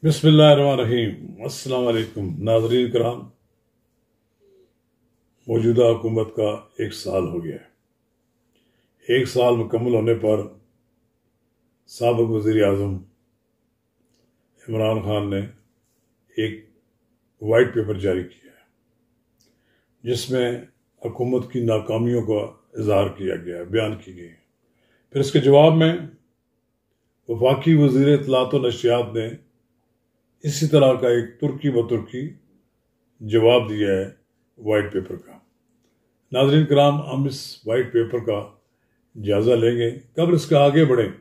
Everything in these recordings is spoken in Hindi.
बिस्मिल्लाहिर्रहमानिर्रहीम। अस्सलाम वालेकुम नाज़रीन कराम। मौजूदा हुकूमत का 1 साल हो गया है। 1 साल मुकम्मल होने पर साबिक़ वज़ीर आज़म इमरान खान ने एक वाइट पेपर जारी किया है जिसमें हुकूमत की नाकामियों का इज़हार किया गया है, बयान की गई है। फिर इसके जवाब में वफाकी वज़ीर इत्तलात व नशियात ने इसी तरह का एक तुर्की ब तुर्की जवाब दिया है वाइट पेपर का। नाज़रीन कराम, हम इस वाइट पेपर का जायज़ा लेंगे। कब्ल इसके आगे बढ़ें,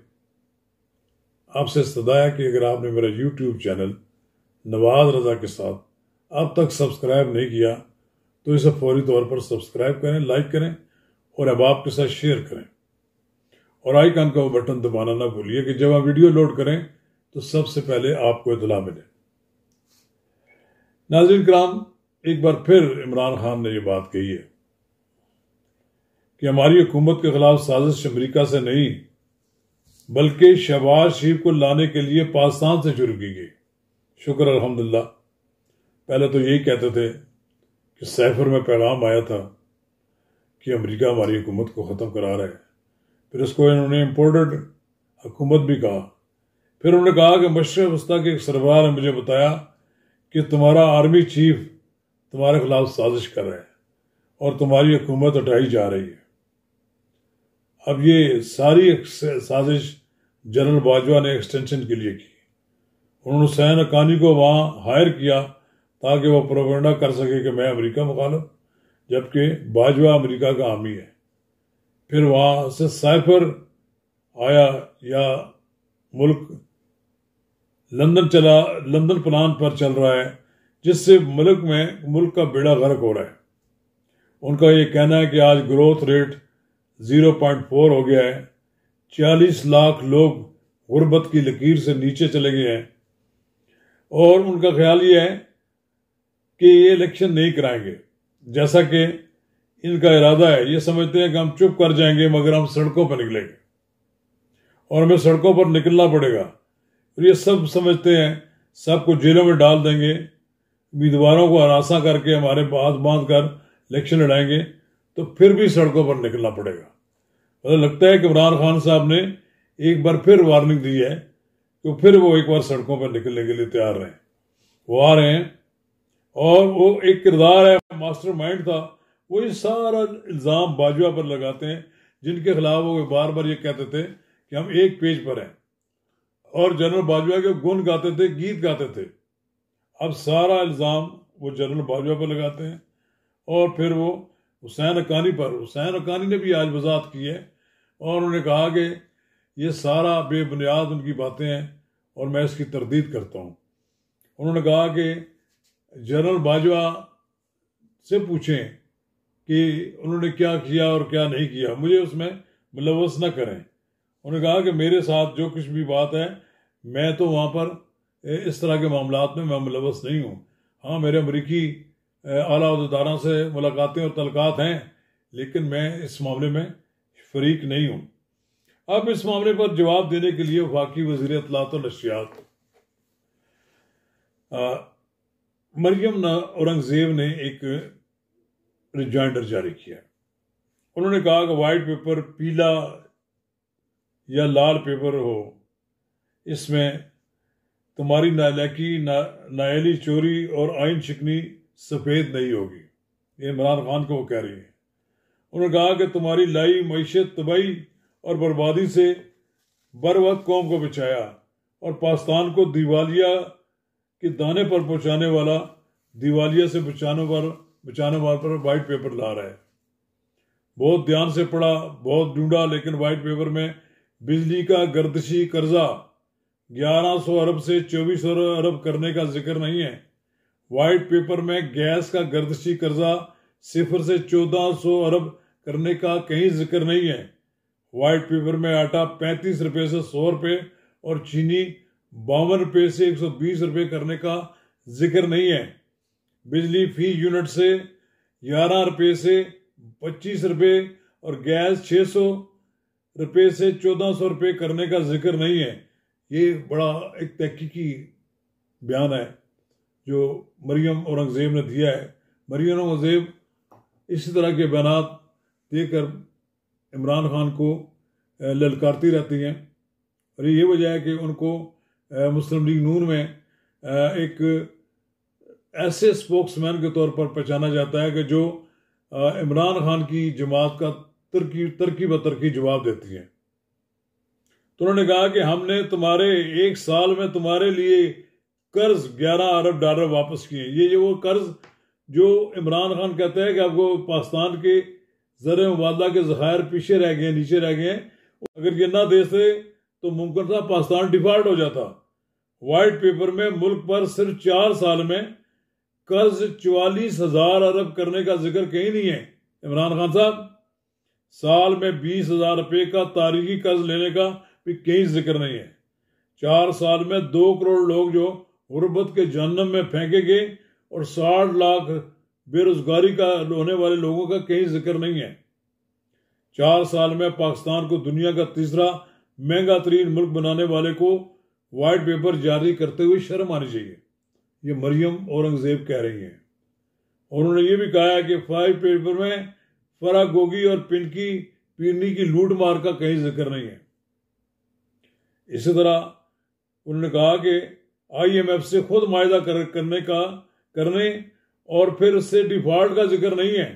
आपसे इस्तदा है कि अगर आपने मेरा यूट्यूब चैनल नवाज रज़ा के साथ अब तक सब्सक्राइब नहीं किया तो इसे फौरी तौर पर सब्सक्राइब करें, लाइक करें और अहबाब के साथ शेयर करें और आइकन का वो बटन दबाना ना भूलिए कि जब आप वीडियो लोड करें तो सबसे पहले आपको इत्तला मिले। नाज़रीन कराम, एक बार फिर इमरान खान ने ये बात कही है कि हमारी हुकूमत के खिलाफ साजिश अमरीका से नहीं बल्कि शहबाज शरीफ को लाने के लिए पाकिस्तान से शुरू की गई। शुक्र अल्हम्दुलिल्लाह। पहले तो यही कहते थे कि सैफर में पैगाम आया था कि अमरीका हमारी हुकूमत को ख़त्म करा रहा है। फिर उसको इन्होंने इम्पोर्टेड हुकूमत भी कहा। फिर उन्होंने कहा कि मशरिक़ वस्ता के एक सरबराह ने मुझे बताया कि तुम्हारा आर्मी चीफ तुम्हारे खिलाफ साजिश कर रहा है और तुम्हारी हुकूमत हटाई जा रही है। अब ये सारी साजिश जनरल बाजवा ने एक्सटेंशन के लिए की। उन्होंने हुसैन हक्कानी को वहाँ हायर किया ताकि वह प्रोपेगेंडा कर सके कि मैं अमेरिका मुखालिफ, जबकि बाजवा अमेरिका का हामी है। फिर वहाँ से साइफर आया या मुल्क लंदन चला, लंदन प्लान पर चल रहा है जिससे मुल्क का बेड़ा गर्क हो रहा है। उनका ये कहना है कि आज ग्रोथ रेट 0.4 हो गया है। 40 लाख लोग गुर्बत की लकीर से नीचे चले गए हैं और उनका ख्याल ये है कि ये इलेक्शन नहीं कराएंगे, जैसा कि इनका इरादा है। ये समझते हैं कि हम चुप कर जाएंगे मगर हम सड़कों पर निकलेंगे और हमें सड़कों पर निकलना पड़ेगा। और ये सब समझते हैं सबको जेलों में डाल देंगे, उम्मीदवारों को हरासा करके हमारे हाथ बांध कर इलेक्शन लड़ाएंगे तो फिर भी सड़कों पर निकलना पड़ेगा। मतलब लगता है कि इमरान खान साहब ने एक बार फिर वार्निंग दी है कि फिर वो एक बार सड़कों पर निकलने के लिए तैयार रहे। वो आ रहे हैं और वो एक किरदार है, मास्टर माइंड था। वो ये सारा इल्ज़ाम बाजवा पर लगाते हैं जिनके खिलाफ वो बार बार ये कहते थे कि हम एक पेज पर हैं और जनरल बाजवा के गुण गाते थे, गीत गाते थे। अब सारा इल्ज़ाम वो जनरल बाजवा पर लगाते हैं और फिर वो हुसैन हक्कानी पर। हुसैन हक्कानी ने भी आज वजाहत की है और उन्होंने कहा कि ये सारा बेबुनियाद उनकी बातें हैं और मैं इसकी तरदीद करता हूँ। उन्होंने कहा कि जनरल बाजवा से पूछें कि उन्होंने क्या किया और क्या नहीं किया, मुझे उसमें मुलव्वस न करें। उन्होंने कहा कि मेरे साथ जो कुछ भी बात है मैं तो वहाँ पर इस तरह के मामलात में मैं मुलव्वस नहीं हूँ। हाँ, मेरे अमरीकी आला अहदेदारों से मुलाकातें और तलकात हैं लेकिन मैं इस मामले में फरीक नहीं हूँ। अब इस मामले पर जवाब देने के लिए वफाकी वज़ीर इत्तलात व नशियात मरियम औरंगज़ेब ने एक रिजाइंडर जारी किया। उन्होंने कहा कि वाइट पेपर पीला या लाल पेपर हो, इसमें तुम्हारी नालायकी, नायली चोरी और आइन शिकनी सफ़ेद नहीं होगी। ये इमरान खान को वो कह रही है। उन्होंने कहा कि तुम्हारी लाई मईशत तबाही और बर्बादी से बर वक्त कौम को बचाया और पाकिस्तान को दिवालिया के दाने पर पहुंचाने वाला, दिवालिया से बचाने वाले पर वाइट पेपर ला रहा है। बहुत ध्यान से पढ़ा, बहुत ढूंढा, लेकिन वाइट पेपर में बिजली का गर्दिशी कर्जा 1100 अरब से 2400 अरब करने का जिक्र नहीं है। वाइट पेपर में गैस का गर्दिशी कर्जा 0 से 1400 अरब करने का कहीं जिक्र नहीं है। वाइट पेपर में आटा 35 रुपये से 100 रुपये और चीनी 52 रुपये से 120 रुपये करने का जिक्र नहीं है। बिजली फी यूनिट से 11 रुपये से 25 रुपये और गैस 600 रुपये से 1400 रुपये करने का जिक्र नहीं है। ये बड़ा एक तहकीकी बयान है जो मरियम औरंगज़ेब ने दिया है। मरियम औरंगज़ेब इसी तरह के बयान देकर इमरान खान को ललकारती रहती हैं, और ये वजह है कि उनको मुस्लिम लीग नून में एक ऐसे स्पोक्समैन के तौर पर पहचाना जाता है कि जो इमरान खान की जमात का तरकी बतरकी जवाब देती है। तो उन्होंने कहा कि हमने तुम्हारे 1 साल में तुम्हारे लिए कर्ज 11 अरब डॉलर वापस किए। ये वो कर्ज जो इमरान खान कहता है कि आपको पाकिस्तान के ज़र मुबादला के ज़खायर पीछे रह गए, नीचे रह गए, अगर ये ना देते तो मुमकिन था पाकिस्तान डिफॉल्ट हो जाता। वाइट पेपर में मुल्क पर सिर्फ 4 साल में कर्ज 44,000 अरब करने का जिक्र कहीं नहीं है। इमरान खान साहब, साल में 20,000 रुपये का तारीखी कर्ज लेने का भी कहीं जिक्र नहीं है। 4 साल में 2 करोड़ लोग जो गुर्बत के जहन्नम में फेंके गए और 60 लाख बेरोजगारी का होने वाले लोगों का कहीं जिक्र नहीं है। 4 साल में पाकिस्तान को दुनिया का तीसरा महंगा तरीन मुल्क बनाने वाले को वाइट पेपर जारी करते हुए शर्म आनी चाहिए। ये मरियम औरंगज़ेब कह रही हैं। और उन्होंने ये भी कहा है कि वाइट पेपर में फरागोगी और पीरनी की लूट मार का कहीं जिक्र नहीं है। इसी तरह उन्होंने कहा कि IMF से खुद मायदा करने और फिर उससे डिफॉल्ट का जिक्र नहीं है।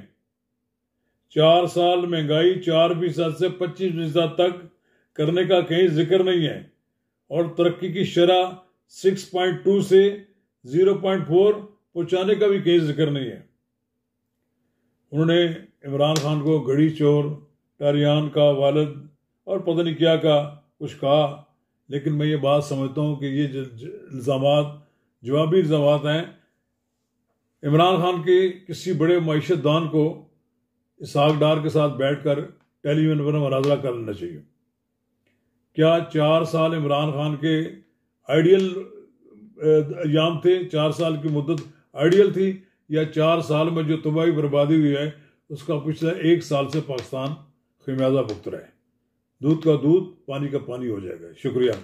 4 साल महंगाई 4% से 25% तक करने का कहीं जिक्र नहीं है, और तरक्की की शरह 6.2 से 0.4 पहुंचाने का भी कहीं जिक्र नहीं है। उन्होंने इमरान खान को गड़ी चोर, टारियान का वालिद और पता नहीं क्या का कुछ कहा, लेकिन मैं ये बात समझता हूँ कि ये इल्ज़ामात जवाबी इल्ज़ामात हैं। इमरान खान के किसी बड़े मईशतदान को इसहाक डार के साथ बैठकर टेलीविजन पर मुनाज़रा कर लेना चाहिए। क्या 4 साल इमरान खान के आइडियल अयाम थे? 4 साल की मुद्दत आइडियल थी, या 4 साल में जो तबाही बर्बादी हुई है उसका पिछले 1 साल से पाकिस्तान खमियाजा भुगत रहा है? दूध का दूध, पानी का पानी हो जाएगा। शुक्रिया।